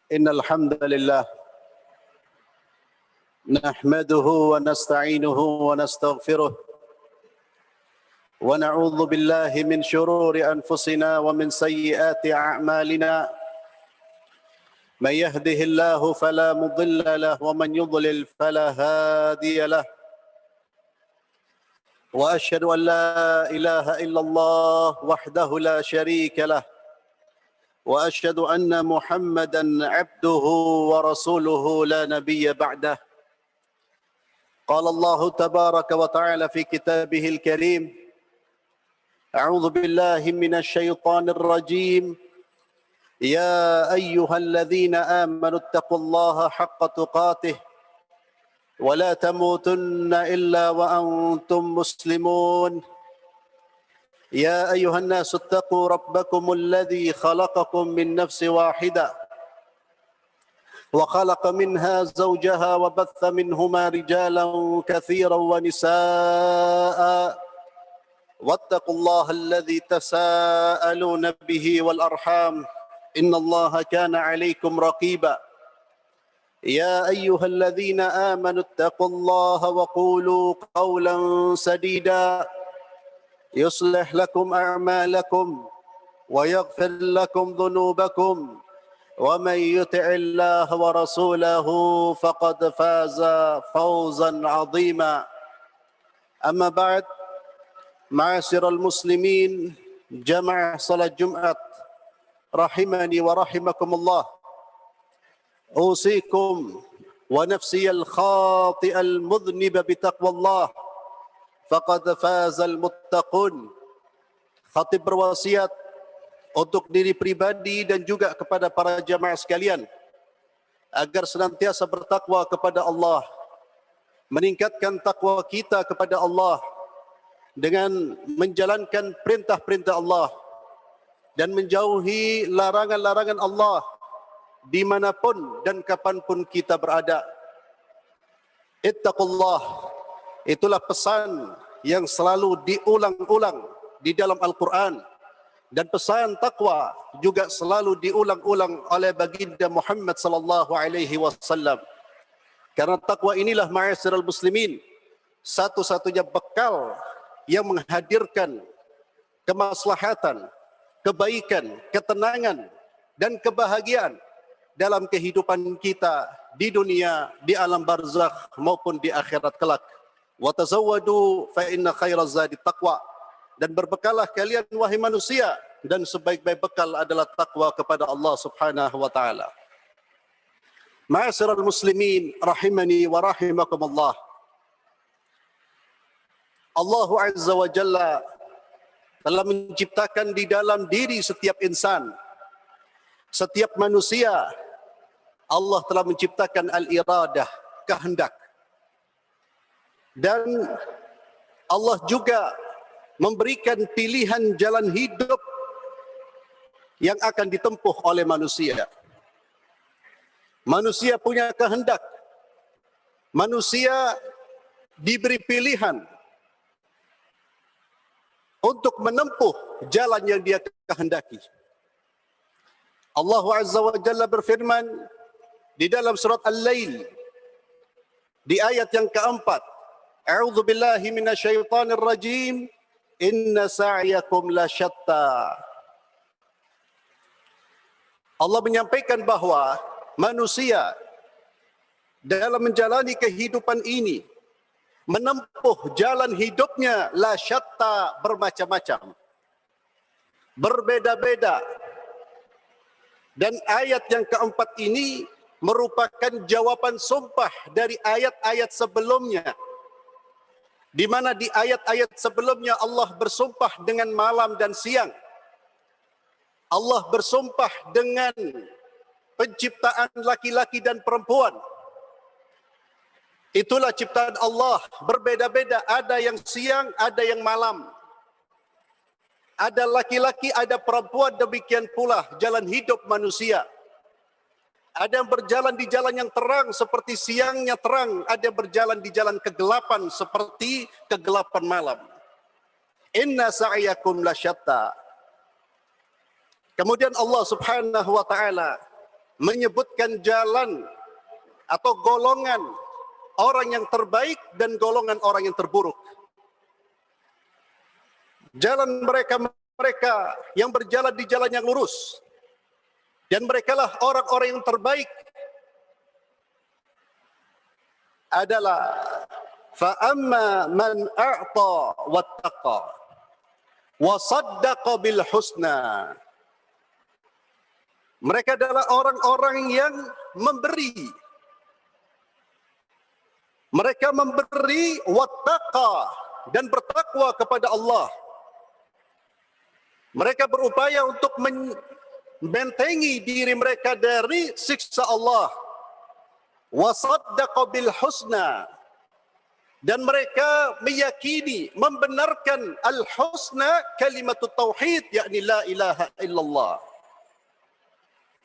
إن الحمد لله نحمده ونستعينه ونستغفره ونعوذ بالله من شرور أنفسنا ومن سيئات أعمالنا من يهده الله فلا مضل له ومن يضلل فلا هادي له وأشهد أن لا إله إلا الله وحده لا شريك له وأشهد أن محمدًا عبده ورسوله لا نبي بعده. قال الله تبارك وتعالى في كتابه الكريم: أعوذ بالله من الشيطان الرجيم. يا أيها الذين آمنوا اتقوا الله حق تقاته ولا تموتن إلا وأنتم مسلمون. يا أيها الناس اتقوا ربكم الذي خلقكم من نفس واحدة وخلق منها زوجها وبث منهما رجالا كثيرا ونساء واتقوا الله الذي تساءلون به والأرحام إن الله كان عليكم رقيبا. يا أيها الذين آمنوا اتقوا الله وقولوا قولا سديدا يصلح لكم أعمالكم ويغفر لكم ذنوبكم ومن يطع الله ورسوله فقد فاز فوزا عظيما. أما بعد، معاشر المسلمين جماعة صلاة جمعة رحمني ورحمكم الله، أوصيكم ونفسي الخاطئ المذنب بتقوى الله faqad fazal muttaqun. Khatib berwasiat untuk diri pribadi dan juga kepada para jamaah sekalian agar senantiasa bertakwa kepada Allah, meningkatkan takwa kita kepada Allah dengan menjalankan perintah-perintah Allah dan menjauhi larangan-larangan Allah dimanapun dan kapanpun kita berada. Ittaqullah, itulah pesan yang selalu diulang-ulang di dalam Al-Quran, dan pesan takwa juga selalu diulang-ulang oleh baginda Muhammad sallallahu alaihi wasallam. Karena takwa inilah, ma'asyiral muslimin, satu-satunya bekal yang menghadirkan kemaslahatan, kebaikan, ketenangan dan kebahagiaan dalam kehidupan kita di dunia, di alam barzakh maupun di akhirat kelak. Wa tazawwadu fa inna khairaz zadi taqwa, dan berbekalah kalian wahai manusia, dan sebaik-baik bekal adalah takwa kepada Allah Subhanahu wa taala. Ma'asyiral muslimin rahimani wa rahimakumullah. Allah Azza wa Jalla telah menciptakan di dalam diri setiap insan, setiap manusia, Allah telah menciptakan al-iradah, kehendak. Dan Allah juga memberikan pilihan jalan hidup yang akan ditempuh oleh manusia. Manusia punya kehendak. Manusia diberi pilihan untuk menempuh jalan yang dia kehendaki. Allah Azza wa Jalla berfirman di dalam surat Al-Lail di ayat yang keempat, A'udzu billahi minasyaitonir rajim. Inna sa'yakum lasyatta. Allah menyampaikan bahwa manusia dalam menjalani kehidupan ini menempuh jalan hidupnya lasyatta, bermacam-macam, berbeda-beda. Dan ayat yang keempat ini merupakan jawaban sumpah dari ayat-ayat sebelumnya, di mana di ayat-ayat sebelumnya Allah bersumpah dengan malam dan siang. Allah bersumpah dengan penciptaan laki-laki dan perempuan. Itulah ciptaan Allah, berbeda-beda, ada yang siang, ada yang malam. Ada laki-laki, ada perempuan, demikian pula jalan hidup manusia. Ada yang berjalan di jalan yang terang seperti siangnya terang, ada yang berjalan di jalan kegelapan seperti kegelapan malam. Inna sa'yakum lasyatta. Kemudian Allah Subhanahu wa taala menyebutkan jalan atau golongan orang yang terbaik dan golongan orang yang terburuk. Jalan mereka yang berjalan di jalan yang lurus, dan merekalah orang-orang yang terbaik adalah fa'amma man a'ta wattaqa wa saddaqa bil husna. Mereka adalah orang-orang yang memberi. Mereka memberi wattaqa dan bertakwa kepada Allah. Mereka berupaya untuk membentengi diri mereka dari siksa Allah. Wa saddaqa bil husna. Dan mereka meyakini, membenarkan al-husna kalimatut tauhid, yakni la ilaha illallah.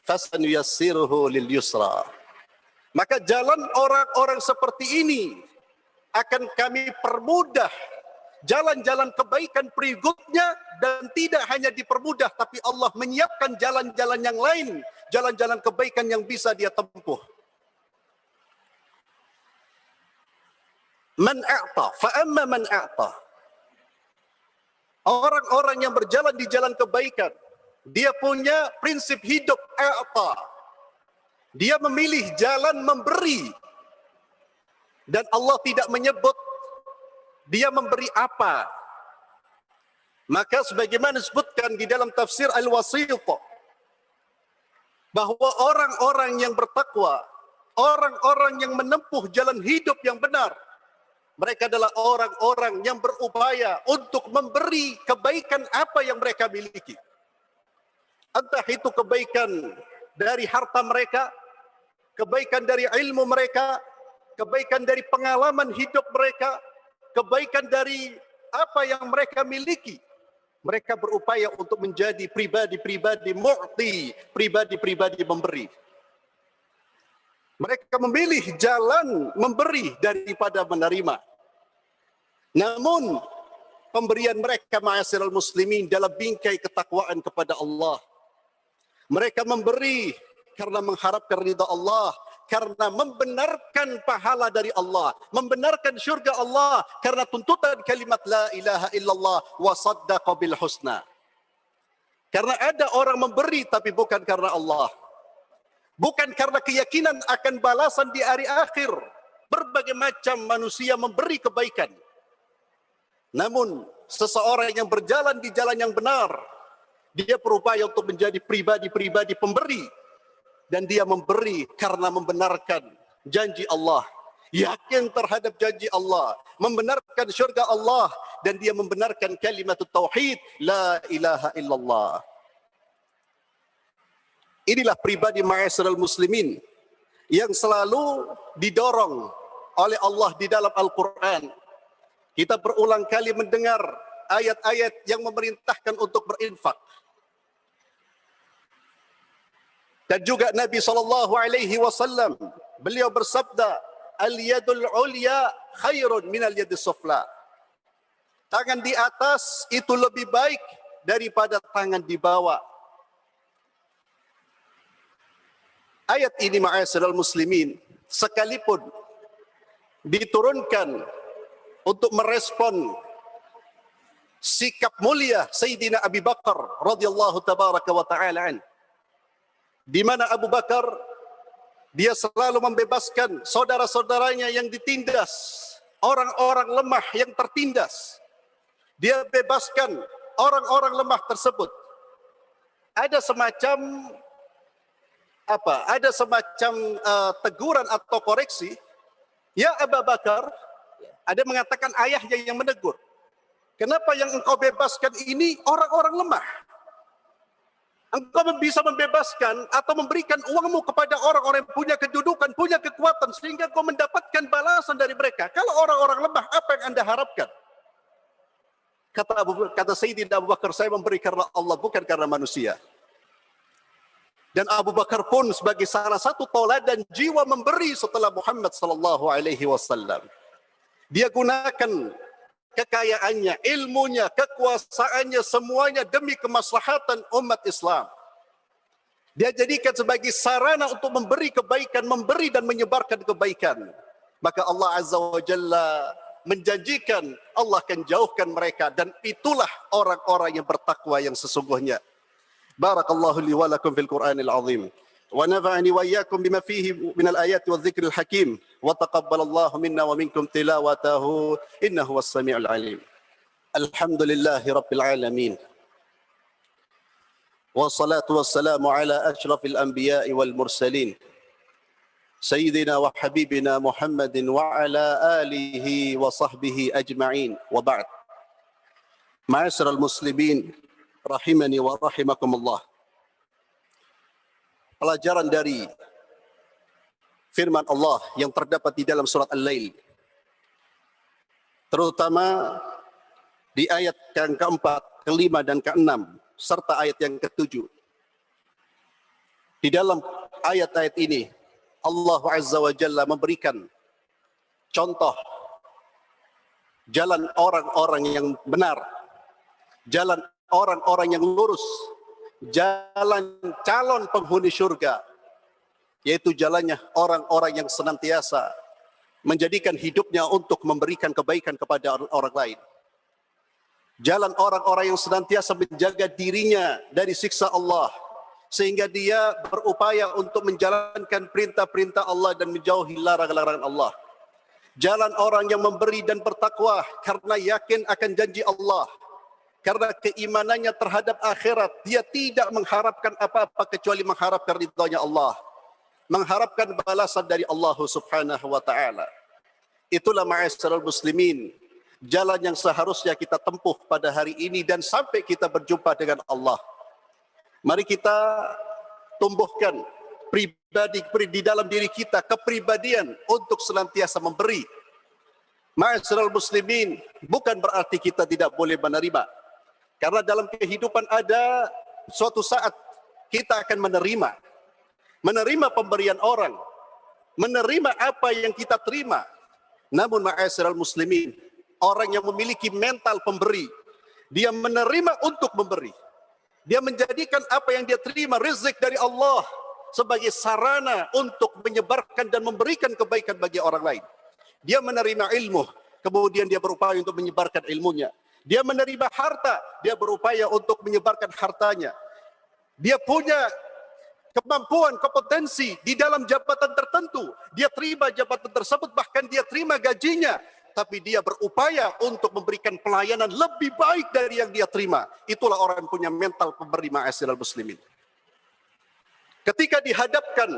Fasanuyassiruhu lil yusra. Maka jalan orang-orang seperti ini akan kami permudah, jalan-jalan kebaikan berikutnya, dan tidak hanya dipermudah, tapi Allah menyiapkan jalan-jalan yang lain, jalan-jalan kebaikan yang bisa dia tempuh. Man a'ta, fa'amma man a'ta. Orang-orang yang berjalan di jalan kebaikan, dia punya prinsip hidup a'ta. Dia memilih jalan memberi. Dan Allah tidak menyebut dia memberi apa. Maka sebagaimana disebutkan di dalam tafsir Al-Wasit, bahwa orang-orang yang bertakwa, orang-orang yang menempuh jalan hidup yang benar, mereka adalah orang-orang yang berupaya untuk memberi kebaikan apa yang mereka miliki. Entah itu kebaikan dari harta mereka, kebaikan dari ilmu mereka, kebaikan dari pengalaman hidup mereka, kebaikan dari apa yang mereka miliki. Mereka berupaya untuk menjadi pribadi-pribadi mu'ti, pribadi-pribadi memberi. Mereka memilih jalan memberi daripada menerima. Namun, pemberian mereka ma'asyiral muslimin dalam bingkai ketakwaan kepada Allah. Mereka memberi karena mengharapkan ridha Allah, karena membenarkan pahala dari Allah, membenarkan syurga Allah, karena tuntutan kalimat la ilaha illallah wa saddaqa bil husna. Karena ada orang memberi tapi bukan karena Allah. Bukan karena keyakinan akan balasan di hari akhir. Berbagai macam manusia memberi kebaikan. Namun seseorang yang berjalan di jalan yang benar, dia berupaya untuk menjadi pribadi-pribadi pemberi. Dan dia memberi karena membenarkan janji Allah. Yakin terhadap janji Allah. Membenarkan syurga Allah. Dan dia membenarkan kalimat tauhid. La ilaha illallah. Inilah pribadi ma'asyiral muslimin yang selalu didorong oleh Allah di dalam Al-Quran. Kita berulang kali mendengar ayat-ayat yang memerintahkan untuk berinfak. Dan juga Nabi SAW, beliau bersabda, al-yadul ulya khairun minal yadis sufla. Tangan di atas itu lebih baik daripada tangan di bawah. Ayat ini ma'asyiral muslimin, sekalipun diturunkan untuk merespon sikap mulia Sayyidina Abu Bakar radhiyallahu tabaraka wa ta'ala an, di mana Abu Bakar dia selalu membebaskan saudara-saudaranya yang ditindas, orang-orang lemah yang tertindas. Dia bebaskan orang-orang lemah tersebut. Ada semacam teguran atau koreksi. Ya Abu Bakar, ada mengatakan ayahnya yang menegur. Kenapa yang engkau bebaskan ini orang-orang lemah? Engkau bisa membebaskan atau memberikan uangmu kepada orang-orang yang punya kedudukan, punya kekuatan, sehingga engkau mendapatkan balasan dari mereka. Kalau orang-orang lemah, apa yang Anda harapkan? Kata Sayyidina Abu Bakar, saya memberi karena Allah, bukan karena manusia. Dan Abu Bakar pun sebagai salah satu tauladan jiwa memberi setelah Muhammad sallallahu alaihi wasallam. Dia gunakan kekayaannya, ilmunya, kekuasaannya, semuanya demi kemaslahatan umat Islam. Dia jadikan sebagai sarana untuk memberi kebaikan, memberi dan menyebarkan kebaikan. Maka Allah Azza wa Jalla menjanjikan Allah akan jauhkan mereka, dan itulah orang-orang yang bertakwa yang sesungguhnya. Barakallahu li wa lakum fil Qur'anil azim. Wa nafa'ani wa iyyakum bima fihi minal ayati wa dzikril hakim. Wa taqabbalallahu minna wa minkum tilawatahu innahu was-sami'ul alim. Alhamdulillahi rabbil alamin. والصلاة والسلام على أشرف الأنبياء والمرسلين سيدنا وحبيبنا محمد وعلى آله وصحبه أجمعين وبعد. معاشر المسلمين rahimani wa rahimakumullah. Pelajaran dari firman Allah yang terdapat di dalam surat Al-Lail, terutama di ayat yang keempat, kelima dan keenam, serta ayat yang ketujuh. Di dalam ayat-ayat ini Allah Azza wa Jalla memberikan contoh jalan orang-orang yang benar, jalan orang-orang yang lurus, jalan calon penghuni surga, yaitu jalannya orang-orang yang senantiasa menjadikan hidupnya untuk memberikan kebaikan kepada orang lain. Jalan orang-orang yang senantiasa menjaga dirinya dari siksa Allah, sehingga dia berupaya untuk menjalankan perintah-perintah Allah dan menjauhi larangan-larangan Allah. Jalan orang yang memberi dan bertakwa karena yakin akan janji Allah, karena keimanannya terhadap akhirat. Dia tidak mengharapkan apa-apa kecuali mengharapkan ridhanya Allah, mengharapkan balasan dari Allah Subhanahu wa ta'ala. Itulah ma'asyiral muslimin, jalan yang seharusnya kita tempuh pada hari ini dan sampai kita berjumpa dengan Allah. Mari kita tumbuhkan pribadi di dalam diri kita, kepribadian untuk senantiasa memberi. Ma'asyiral muslimin, bukan berarti kita tidak boleh menerima. Karena dalam kehidupan ada suatu saat kita akan menerima pemberian orang, menerima apa yang kita terima. Namun ma'asyiral muslimin, orang yang memiliki mental pemberi, dia menerima untuk memberi. Dia menjadikan apa yang dia terima, rezeki dari Allah, sebagai sarana untuk menyebarkan dan memberikan kebaikan bagi orang lain. Dia menerima ilmu, kemudian dia berupaya untuk menyebarkan ilmunya. Dia menerima harta, dia berupaya untuk menyebarkan hartanya. Dia punya kemampuan, kompetensi di dalam jabatan tertentu. Dia terima jabatan tersebut, bahkan dia terima gajinya. Tapi dia berupaya untuk memberikan pelayanan lebih baik dari yang dia terima. Itulah orang yang punya mental pemberi, ma'asyiral muslimin. Ketika dihadapkan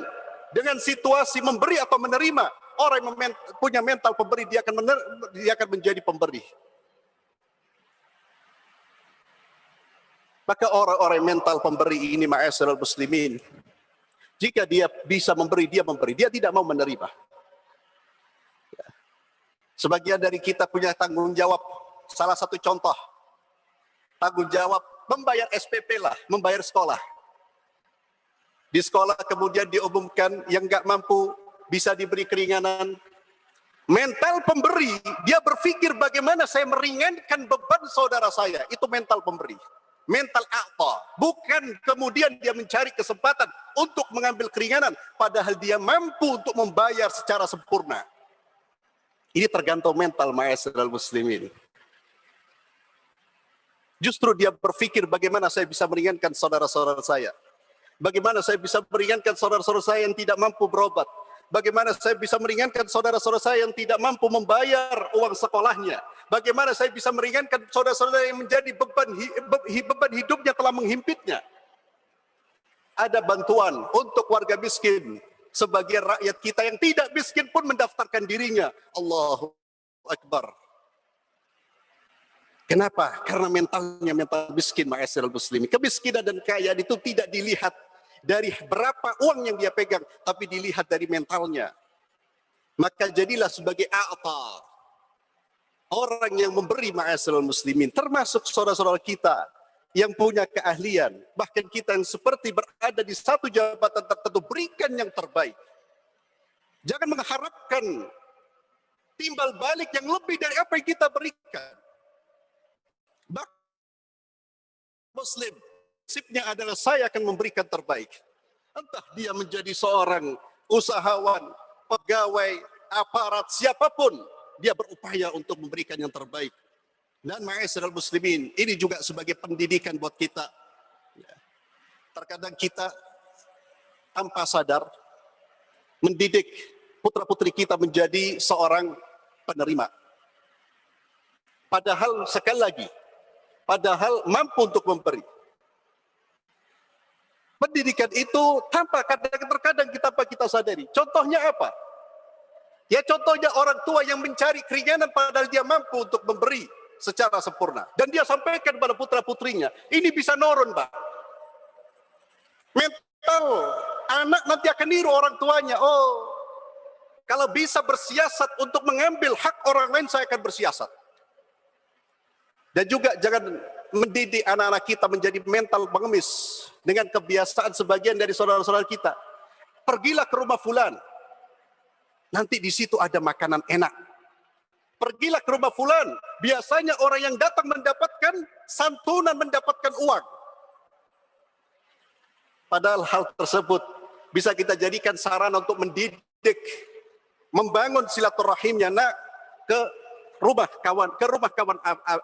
dengan situasi memberi atau menerima, orang yang punya mental pemberi, dia akan menjadi pemberi. Maka orang-orang mental pemberi ini, ma'asyiral muslimin, jika dia bisa memberi, dia memberi. Dia tidak mau menerima. Sebagian dari kita punya tanggung jawab. Salah satu contoh, tanggung jawab membayar SPP lah, membayar sekolah. Di sekolah kemudian diumumkan yang nggak mampu bisa diberi keringanan. Mental pemberi, dia berpikir bagaimana saya meringankan beban saudara saya. Itu mental pemberi. Mental a'ta. Bukan kemudian dia mencari kesempatan untuk mengambil keringanan, padahal dia mampu untuk membayar secara sempurna. Ini tergantung mental ma'asyiral muslimin. Justru dia berpikir bagaimana saya bisa meringankan saudara-saudara saya. Bagaimana saya bisa meringankan saudara-saudara saya yang tidak mampu berobat. Bagaimana saya bisa meringankan saudara-saudara saya yang tidak mampu membayar uang sekolahnya. Bagaimana saya bisa meringankan saudara-saudara yang menjadi beban hidupnya telah menghimpitnya. Ada bantuan untuk warga miskin. Sebagian rakyat kita yang tidak miskin pun mendaftarkan dirinya. Allahu Akbar. Kenapa? Karena mentalnya mental miskin, ma'asyiral muslimin. Kemiskinan dan kekayaan itu tidak dilihat dari berapa uang yang dia pegang, tapi dilihat dari mentalnya. Maka jadilah sebagai a'ta, orang yang memberi, ma'asyiral muslimin, termasuk saudara-saudara kita yang punya keahlian, bahkan kita yang seperti berada di satu jabatan tertentu, berikan yang terbaik. Jangan mengharapkan timbal balik yang lebih dari apa yang kita berikan. Muslim, prinsipnya adalah saya akan memberikan terbaik. Entah dia menjadi seorang usahawan, pegawai, aparat, siapapun, dia berupaya untuk memberikan yang terbaik. Dan ma'asyiral muslimin, ini juga sebagai pendidikan buat kita. Terkadang kita tanpa sadar mendidik putra-putri kita menjadi seorang penerima. Padahal sekali lagi, padahal mampu untuk memberi. Pendidikan itu tanpa terkadang kita sadari. Contohnya apa? Ya contohnya orang tua yang mencari keringanan padahal dia mampu untuk memberi secara sempurna. Dan dia sampaikan kepada putra-putrinya. Ini bisa nurun, Pak. Mental anak nanti akan niru orang tuanya. Oh, kalau bisa bersiasat untuk mengambil hak orang lain, saya akan bersiasat. Dan juga jangan mendidik anak-anak kita menjadi mental pengemis dengan kebiasaan sebagian dari saudara-saudara kita. Pergilah ke rumah fulan, nanti di situ ada makanan enak. Pergilah ke rumah fulan, biasanya orang yang datang mendapatkan santunan, mendapatkan uang. Padahal hal tersebut bisa kita jadikan sarana untuk mendidik, membangun silaturahimnya nak ke rumah kawan,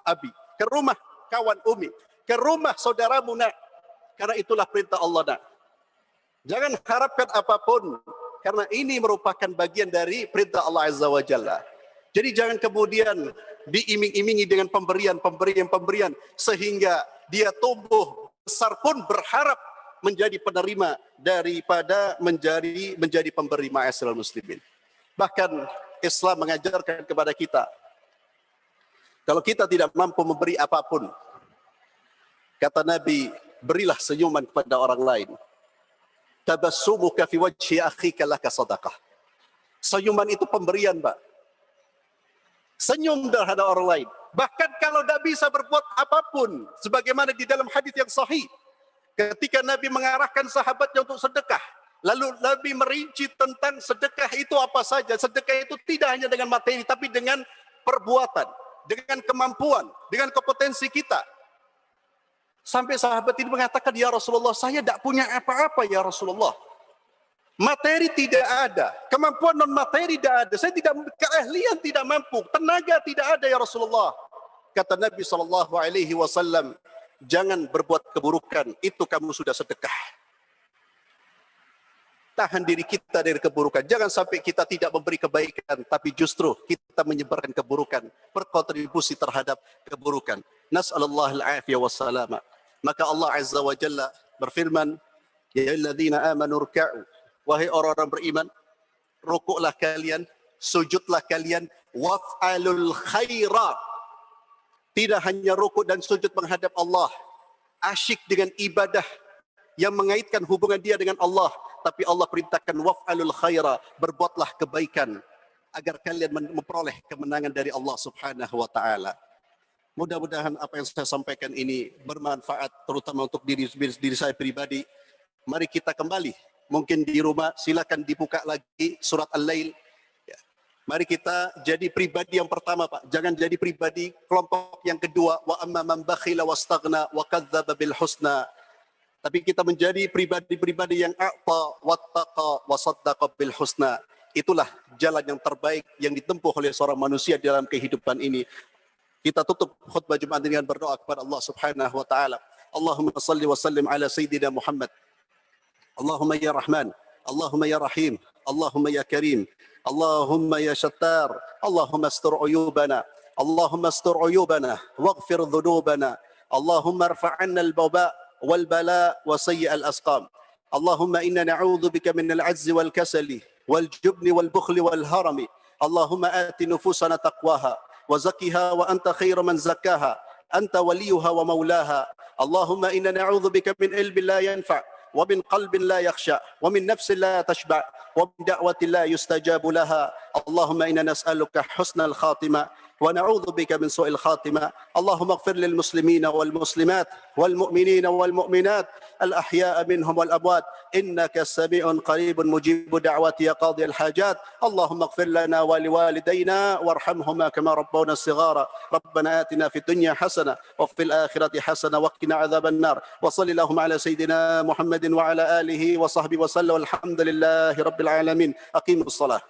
Abi, ke rumah kawan Umi, ke rumah saudaramu nak. Karena itulah perintah Allah nak. Jangan harapkan apapun, karena ini merupakan bagian dari perintah Allah Azza wa Jalla. Jadi jangan kemudian diiming-imingi dengan pemberian, sehingga dia tumbuh besar pun berharap menjadi penerima daripada menjadi pemberi. Ma'asyiral muslimin. Bahkan Islam mengajarkan kepada kita, kalau kita tidak mampu memberi apapun, kata Nabi, berilah senyuman kepada orang lain. Tabassumuka fi wajhi akhika laka sadaqah. Senyuman itu pemberian, Pak. Senyum terhadap orang lain. Bahkan kalau tidak bisa berbuat apapun, sebagaimana di dalam hadis yang sahih, ketika Nabi mengarahkan sahabatnya untuk sedekah, lalu Nabi merinci tentang sedekah itu apa saja. Sedekah itu tidak hanya dengan materi, tapi dengan perbuatan, dengan kemampuan, dengan kompetensi kita. Sampai sahabat ini mengatakan, ya Rasulullah, saya tidak punya apa-apa ya Rasulullah. Materi tidak ada, kemampuan non materi tidak ada, saya tidak, keahlian tidak mampu, tenaga tidak ada ya Rasulullah. Kata Nabi SAW, jangan berbuat keburukan, itu kamu sudah sedekah. Tahan diri kita dari keburukan. Jangan sampai kita tidak memberi kebaikan, tapi justru kita menyebarkan keburukan, berkontribusi terhadap keburukan. Nas'alallahal afiyah wassalama. Maka Allah Azza wa Jalla berfirman, ya ayyuhalladzina amanu ruk'u, wahai orang-orang beriman, rukuklah kalian, sujudlah kalian, waf'alul khairat. Tidak hanya rukuk dan sujud menghadap Allah, asyik dengan ibadah yang mengaitkan hubungan dia dengan Allah, tapi Allah perintahkan waf'alul khaira, berbuatlah kebaikan agar kalian memperoleh kemenangan dari Allah Subhanahu wa taala. Mudah-mudahan apa yang saya sampaikan ini bermanfaat terutama untuk diri saya pribadi. Mari kita kembali, mungkin di rumah silakan dibuka lagi surat Al-Lail. Ya. Mari kita jadi pribadi yang pertama, Pak. Jangan jadi pribadi kelompok yang kedua, wa amma man bakhila wastaghna wa kadzdzaba bil husna. Tapi kita menjadi pribadi-pribadi yang a'ta wattaqa wa saddaqa bil husna. Itulah jalan yang terbaik yang ditempuh oleh seorang manusia dalam kehidupan ini. Kita tutup khutbah Jumat dengan berdoa kepada Allah Subhanahu wa taala. Allahumma salli wa sallim ala sayyidina Muhammad. Allahumma ya Rahman, Allahumma ya Rahim, Allahumma ya Karim, Allahumma ya Shattar, Allahumma astur uyubana, Allahumma astur uyubana, waghfir dhunubana, Allahumma irfa' 'anna al-waba wal bala wa sayyi' al-asqam. Allahumma inna na'udzu bika min al-'ajzi wal kasali wal jubni wal bukhli wal harami. Allahumma ati nufusana taqwaha وزكها وأنت خير من زكاها أنت وليها ومولاها اللهم إنا نعوذ بك من علم لا ينفع ومن قلب لا يخشع ومن نفس لا تشبع ومن دعوة لا يستجاب لها اللهم إنا نسألك حسن الخاتمة ونعوذ بك من سوء الخاتمة. اللهم اغفر للمسلمين والمسلمات والمؤمنين والمؤمنات الأحياء منهم والأموات، إنك سميع قريب مجيب دعوات يا قاضي الحاجات. اللهم اغفر لنا ولوالدينا وارحمهما كما ربونا صغارا. ربنا آتنا في الدنيا حسنة وفي الآخرة حسنة وقنا عذاب النار. وصل اللهم على سيدنا محمد وعلى آله وصحبه وسلم، والحمد لله رب العالمين. أقيموا الصلاة.